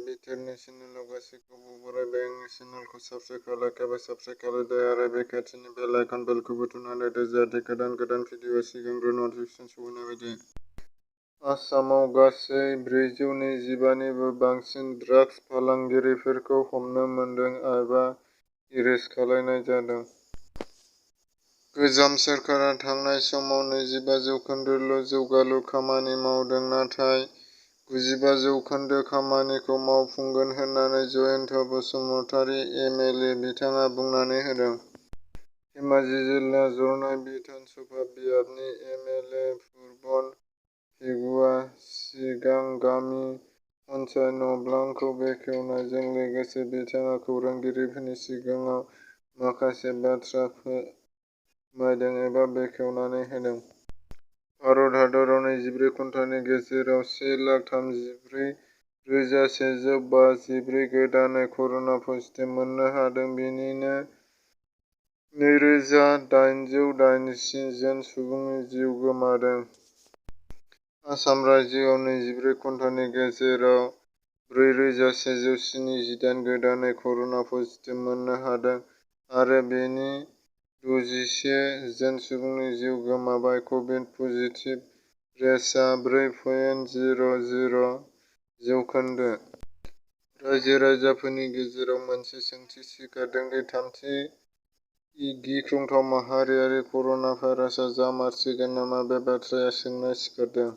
बिथोरनि चेनेलाव गासैखौबो बरायबाय। आंनि चेनेलखौ subscribe खालामाखैबा subscribe खालामदो आरो बे खाथिनि बेल आइकन बेलखौ बुथुमनानै दोन जाहाथे गोदान भिडिअ'आ सिगांग्रो नटिफिकेसन सौहैनाय बायदि। आसामाव गासै 425 निबो बांसिन ड्राग्स फालांगिरिफोरखौ हमनो मोनदों एबा एरेस्ट खालामनाय जादों। गोजाम सोरखारा थांनाय समाव 25% जौगालु खामानि मावदों, नाथाय 95% खामानिखौ मावफुंगोन होननानै जयन्त बसुमतारी एम.एल.ए. बिथाङा बुंनानै होदों। धेमाजि जिल्ला जरनाय बिधान सभा बियाबनि एम.एल.ए. पुरबन पेगुआ सिगां गामि पन्चायत न'बांखौ बेखेवनायजों लोगोसे बिथाङा खौरांगिरिफोरनि सिगाङाव माखासे बाथ्रा फोरमायदों एबा बेखेवनानै होदों। भारत हादराव 24 घन्टानि गेजेराव 1,34,154 गोदानै कर'ना पजिटिभ मोननो हादों। बेनिनो 2,880 जन सुबुंनि जिउ गोमादों। आसाम रायजोआव 24 घन्टानि गेजेराव 4,178 गोदानै कर'ना पजिटिभ मोननो हादों आरो बेनि 61 जन सुबुंनि जिउ गोमाबाय। कभिड पजिटिभ रेटआ 4.00%। रायजो-राजाफोरनि गेजेराव मोनसे सोंथि सिखारदों दि थामथि गिख्रंथाव माहारियारि कर'ना भाइरासआ जामारसिगोन नामा? बे बाथ्राया सोंनाय सिखारदों।